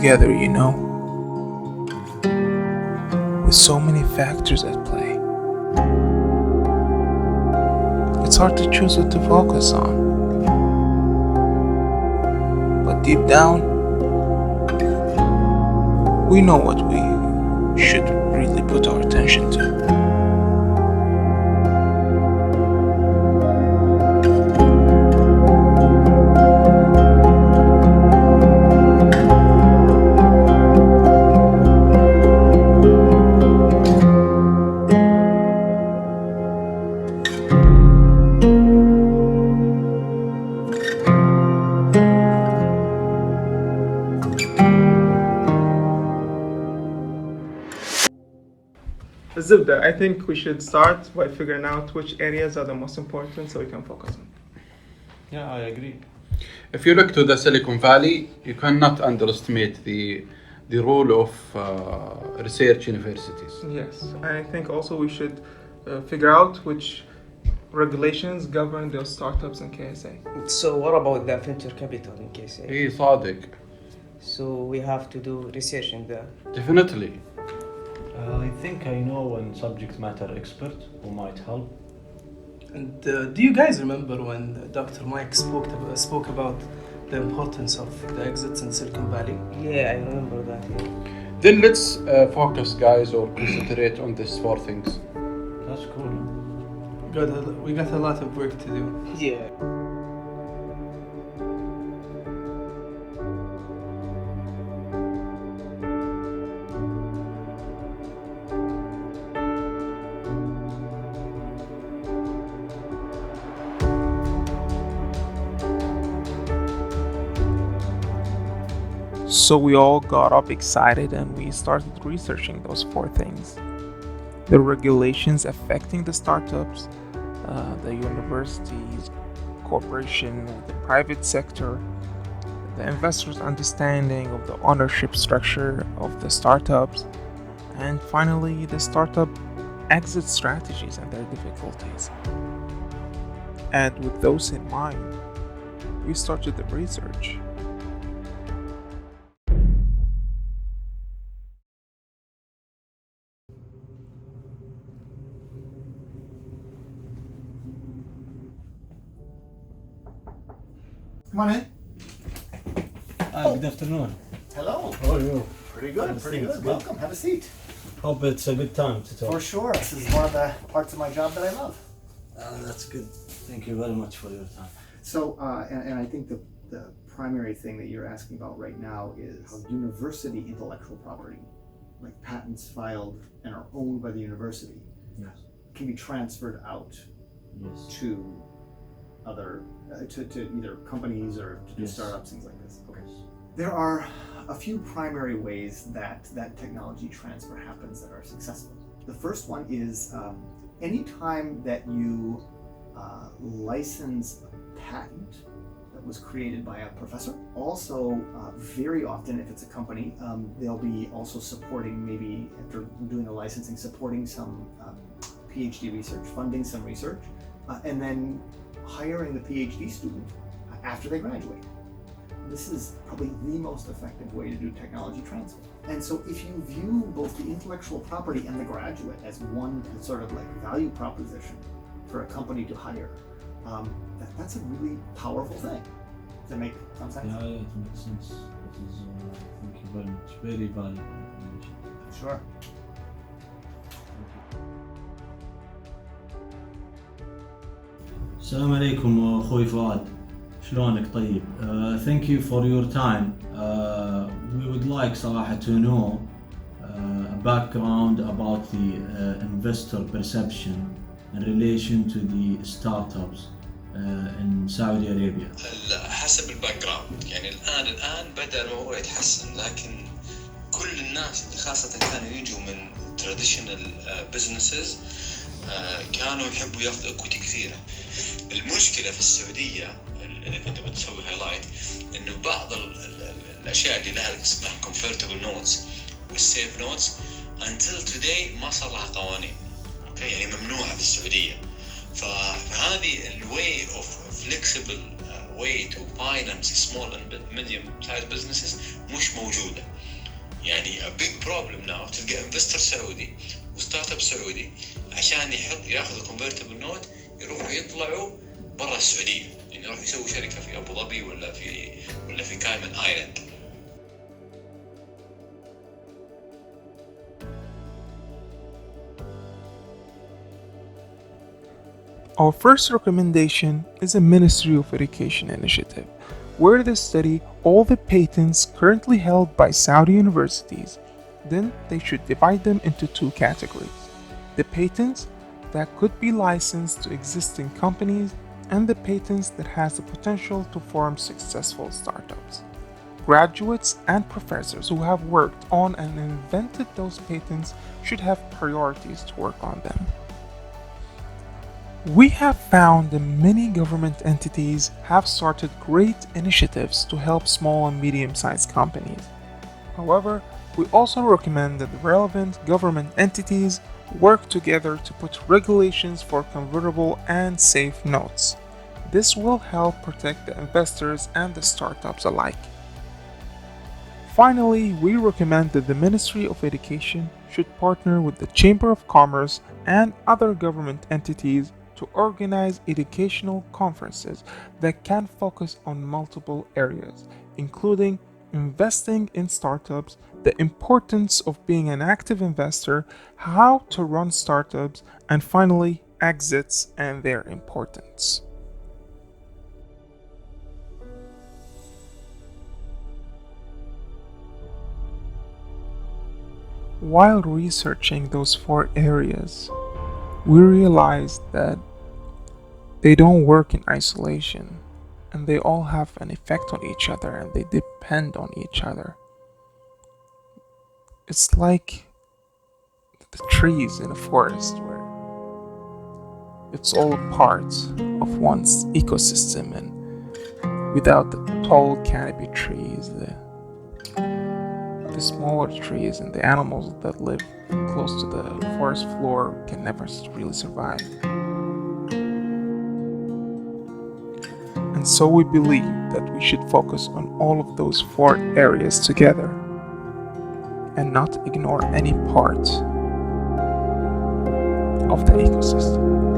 together, with so many factors at play. It's hard to choose what to focus on. But deep down, we know what we should really put our attention to. Zubda, I think we should start by figuring out which areas are the most important so we can focus on. Yeah, I agree. If you look to the Silicon Valley, you cannot underestimate the role of research universities. Yes, I think also we should figure out which regulations govern those startups in KSA. So what about the venture capital in KSA? إيه صادق. So we have to do research in there. Definitely. I think I know one subject matter expert who might help. And do you guys remember when Dr. Mike spoke about the importance of the exits in Silicon Valley? Yeah, I remember that. Yeah. Then let's focus, guys, or concentrate on these 4 things. That's cool. We got a lot of work to do. Yeah. So we all got up excited and we started researching those 4 things. The regulations affecting the startups, the universities, cooperation with the private sector, the investors' understanding of the ownership structure of the startups, and finally the startup exit strategies and their difficulties. And with those in mind, we started the research. Come on in. Good afternoon. Hello. How are you? Pretty good, pretty good. Welcome, have a seat. Hope it's a good time to talk. For sure, this is one of the parts of my job that I love. That's good. Thank you very much for your time. So, and I think the primary thing that you're asking about right now is how university intellectual property, like patents filed and are owned by the university, Yes. can be transferred out Yes. to other, to either companies or to Yes. startups, things like this. Okay. There are a few primary ways that technology transfer happens that are successful. The first one is anytime that you license a patent that was created by a professor. Also, very often, if it's a company, they'll be also supporting, maybe after doing the licensing, supporting some PhD research, funding some research, and then hiring the PhD student after they graduate. This is probably the most effective way to do technology transfer. And so if you view both the intellectual property and the graduate as one sort of like value proposition for a company to hire, that's a really powerful thing. Does that make some sense? Yeah, it makes sense. It is, thank you very much. Very valuable information. Sure. السلام عليكم أخوي فؤاد. شلونك طيب؟ Thank you for your time. We would like صراحة to know a background about the investor perception in relation to the startups in Saudi Arabia. حسب الباك جراوند يعني الآن بدأ الموضوع يتحسن لكن كل الناس اللي خاصة كانوا يجوا من traditional businesses كانوا يحبوا ياخذوا equity كثيرة. المشكلة في السعودية اللي كنت بتسوي هايلايت إنه بعض الأشياء اللي لها اسمها convertible notes والsafe notes until today ما صار لها قوانين. أوكي يعني ممنوعة في السعودية. فهذه way of flexible way to finance small and medium sized businesses مش موجودة. يعني a big problem now تلقى investor سعودي وستارت اب سعودي عشان ياخذوا convertible note يروحوا يطلعوا برا السعودية، يعني يروحوا يسووا شركة في أبو ظبي ولا في كايمن آيلاند. Our first recommendation is a Ministry of Education initiative, where they study all the patents currently held by Saudi universities. Then they should divide them into two categories: the patents that could be licensed to existing companies and the patents that has the potential to form successful startups. Graduates and professors who have worked on and invented those patents should have priorities to work on them. We have found that many government entities have started great initiatives to help small and medium-sized companies. However, we also recommend that the relevant government entities work together to put regulations for convertible and safe notes. This will help protect the investors and the startups alike. Finally, we recommend that the Ministry of Education should partner with the Chamber of Commerce and other government entities to organize educational conferences that can focus on multiple areas, including investing in startups, the importance of being an active investor, how to run startups, and finally, exits and their importance. While researching those four areas, we realized that they don't work in isolation and they all have an effect on each other and they depend on each other. It's like the trees in a forest where it's all a part of one's ecosystem, and without the tall canopy trees, the smaller trees and the animals that live close to the forest floor can never really survive. And so we believe that we should focus on all of those four areas together and not ignore any part of the ecosystem.